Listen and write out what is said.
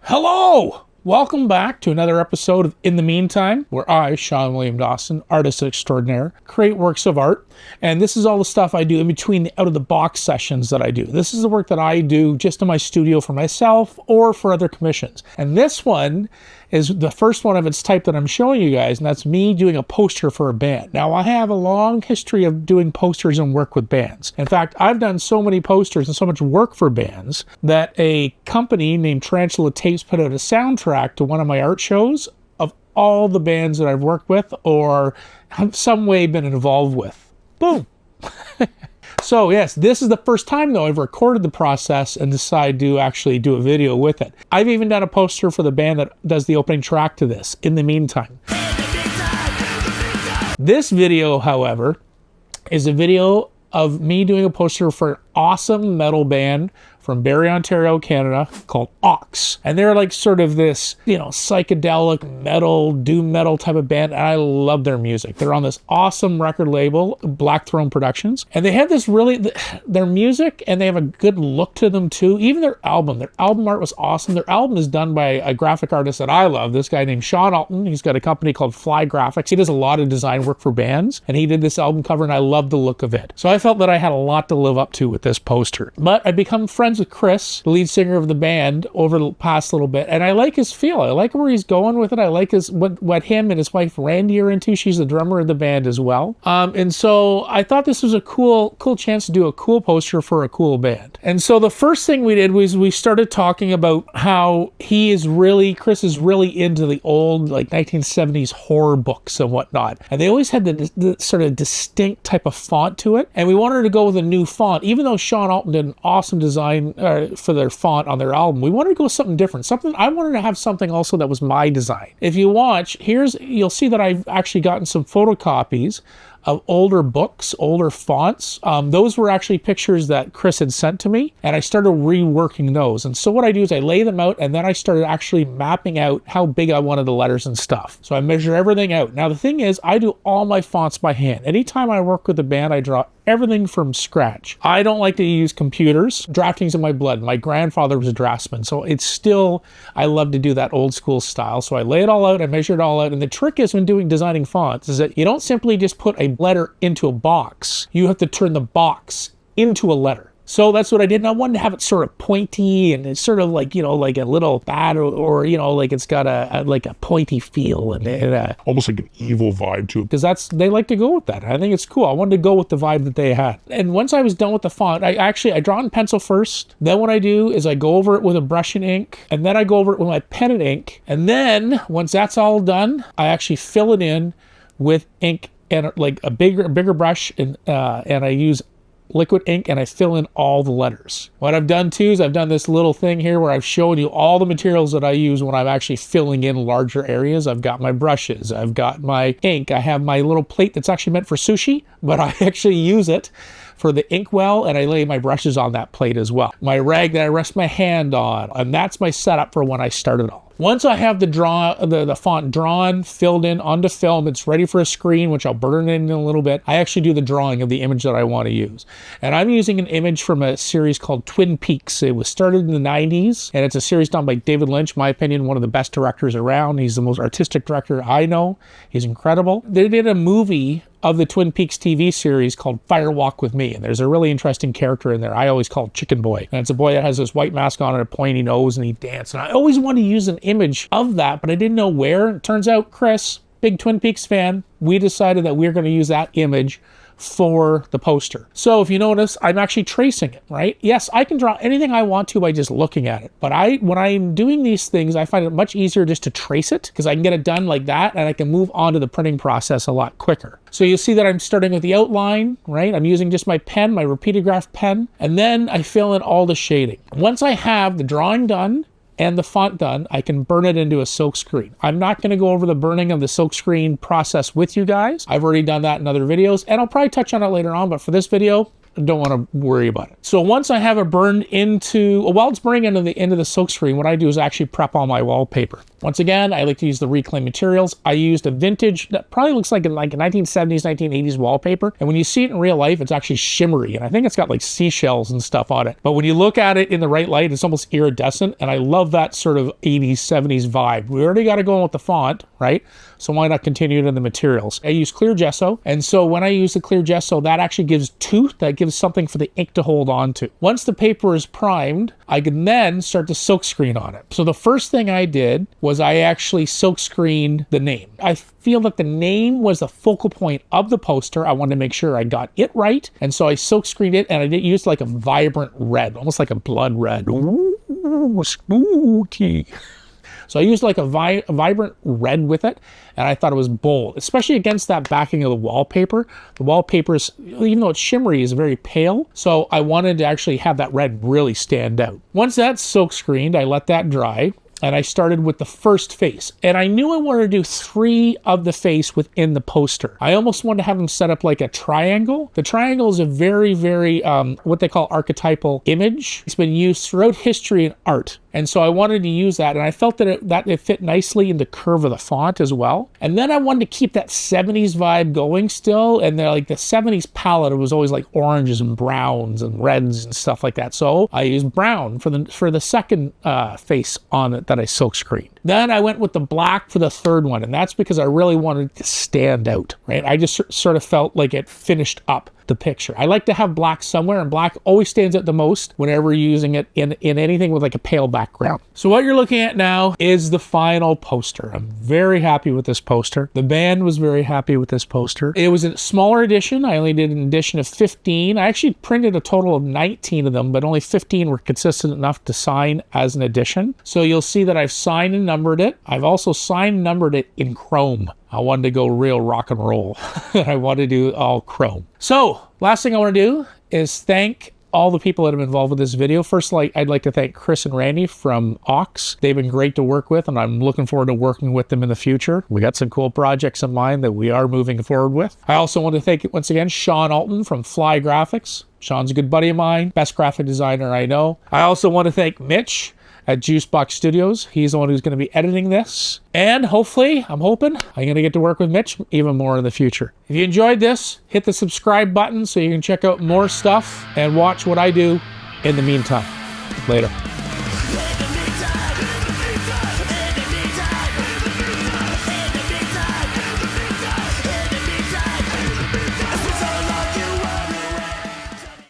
Hello! Welcome back to another episode of In the Meantime, where I, Sean William Dawson, artist extraordinaire, create works of art. And this is all the stuff I do in between the out-of-the-box sessions that I do. This is the work that I do just in my studio for myself or for other commissions. And this one is the first one of its type that I'm showing you guys, and that's me doing a poster for a band. Now, I have a long history of doing posters and work with bands. In fact, I've done so many posters and so much work for bands that a company named Tarantula Tapes put out a soundtrack to one of my art shows of all the bands that I've worked with or have some way been involved with. Boom. So yes, this is the first time though I've recorded the process and decided to actually do a video with it. I've even done a poster for the band that does the opening track to this, In the Meantime. This video, however, is a video of me doing a poster for an awesome metal band from Barrie, Ontario, Canada, called Aawks. And they're like sort of this, psychedelic metal, doom metal type of band, and I love their music. They're on this awesome record label, Black Throne Productions, and they have this their music, and they have a good look to them too. Even their album art was awesome. Their album is done by a graphic artist that I love, this guy named Sean Alton. He's got a company called Fly Graphics. He does a lot of design work for bands, and he did this album cover, and I love the look of it. So I felt that I had a lot to live up to with this poster. But I've become friends with Chris, the lead singer of the band, over the past little bit, and I like his feel. I like where he's going with it. I like what him and his wife Randy are into. She's the drummer of the band as well. And so I thought this was a cool chance to do a cool poster for a cool band. And so the first thing we did was we started talking about how Chris is really into the old 1970s horror books and whatnot. And they always had the sort of distinct type of font to it. And we wanted to go with a new font, even though Sean Alton did an awesome design for their font on their album. We wanted to go with something different. I wanted to have something also that was my design. If you watch, you'll see that I've actually gotten some photocopies of older books, older fonts. Those were actually pictures that Chris had sent to me, and I started reworking those. And so what I do is I lay them out, and then I started actually mapping out how big I wanted the letters and stuff. So I measure everything out. Now the thing is, I do all my fonts by hand. Anytime I work with a band, I draw everything from scratch. I don't like to use computers. Drafting's in my blood. My grandfather was a draftsman, so I love to do that old school style. So I lay it all out, I measure it all out, and the trick is when designing fonts is that you don't simply just put a letter into a box. You have to turn the box into a letter. So that's what I did, and I wanted to have it sort of pointy, and it's sort of like a little bat, or it's got a pointy feel and almost like an evil vibe to it. Because they like to go with that. I think it's cool. I wanted to go with the vibe that they had. And once I was done with the font, I draw in pencil first. Then what I do is I go over it with a brush and ink, and then I go over it with my pen and ink. And then once that's all done, I actually fill it in with ink and a bigger brush, and I use liquid ink, and I fill in all the letters. What I've done too is I've done this little thing here where I've shown you all the materials that I use when I'm actually filling in larger areas. I've got my brushes, I've got my ink, I have my little plate that's actually meant for sushi, but I actually use it for the inkwell, and I lay my brushes on that plate as well. My rag that I rest my hand on, and that's my setup for when I start it all. Once I have the font drawn, filled in onto film, it's ready for a screen, which I'll burn in a little bit. I actually do the drawing of the image that I want to use. And I'm using an image from a series called Twin Peaks. It was started in the 90s, and it's a series done by David Lynch, in my opinion, one of the best directors around. He's the most artistic director I know. He's incredible. They did a movie of the Twin Peaks TV series called Fire Walk with Me, and there's a really interesting character in there I always call Chicken Boy, and it's a boy that has this white mask on and a pointy nose, and he dances, and I always wanted to use an image of that, but I didn't know where. It turns out Chris, big Twin Peaks fan, we decided that we're going to use that image for the poster. So if you notice, I'm actually tracing it, right? Yes, I can draw anything I want to by just looking at it. But when I'm doing these things, I find it much easier just to trace it, because I can get it done like that, and I can move on to the printing process a lot quicker. So you'll see that I'm starting with the outline, right? I'm using just my pen, my repeated graph pen, and then I fill in all the shading. Once I have the drawing done and the font done, I can burn it into a silk screen. I'm not going to go over the burning of the silk screen process with you guys. I've already done that in other videos, and I'll probably touch on it later on, but for this video, don't want to worry about it. So once I have it burned into, while it's burning into the silk screen, what I do is actually prep all my wallpaper. Once again, I like to use the reclaimed materials. I used a vintage, that probably looks like a 1970s, 1980s wallpaper. And when you see it in real life, it's actually shimmery. And I think it's got like seashells and stuff on it. But when you look at it in the right light, it's almost iridescent. And I love that sort of 80s, 70s vibe. We already got to go with the font, right? So why not continue it in the materials? I use clear gesso. And so when I use the clear gesso, that actually gives tooth, that gives something for the ink to hold on to. Once the paper is primed, I can then start to silk screen on it. So the first thing I did was I actually silk screened the name. I feel that the name was the focal point of the poster. I wanted to make sure I got it right. And so I silk screened it, and I did use like a vibrant red, almost like a blood red. Ooh, spooky. So I used like a vibrant red with it, and I thought it was bold, especially against that backing of the wallpaper. The wallpaper is, even though it's shimmery, is very pale. So I wanted to actually have that red really stand out. Once that's silk screened, I let that dry. And I started with the first face. And I knew I wanted to do 3 of the face within the poster. I almost wanted to have them set up like a triangle. The triangle is a very, very, what they call archetypal image. It's been used throughout history and art. And so I wanted to use that, and I felt that it fit nicely in the curve of the font as well. And then I wanted to keep that 70s vibe going still, and like the 70s palette, it was always like oranges and browns and reds and stuff like that. So I used brown for the second face on it that I silk screened. Then I went with the black for the third one, and that's because I really wanted it to stand out, right? I just sort of felt like it finished up the picture. I like to have black somewhere, and black always stands out the most whenever you're using it in anything with like a pale background. So what you're looking at now is the final poster. I'm very happy with this poster. The band was very happy with this poster. It was a smaller edition. I only did an edition of 15. I actually printed a total of 19 of them, but only 15 were consistent enough to sign as an edition. So you'll see that I've signed and numbered it. I've also signed and numbered it in chrome. I wanted to go real rock and roll. I wanted to do all chrome. So last thing I want to do is thank all the people that have been involved with this video. First, I'd like to thank Chris and Randy from Aawks. They've been great to work with, and I'm looking forward to working with them in the future. We got some cool projects in mind that we are moving forward with. I also want to thank, once again, Sean Alton from Fly Graphics. Sean's a good buddy of mine, best graphic designer I know. I also want to thank Mitch at Juicebox Studios. He's the one who's going to be editing this. And hopefully, I'm hoping, I'm going to get to work with Mitch even more in the future. If you enjoyed this, hit the subscribe button so you can check out more stuff and watch what I do in the meantime. Later.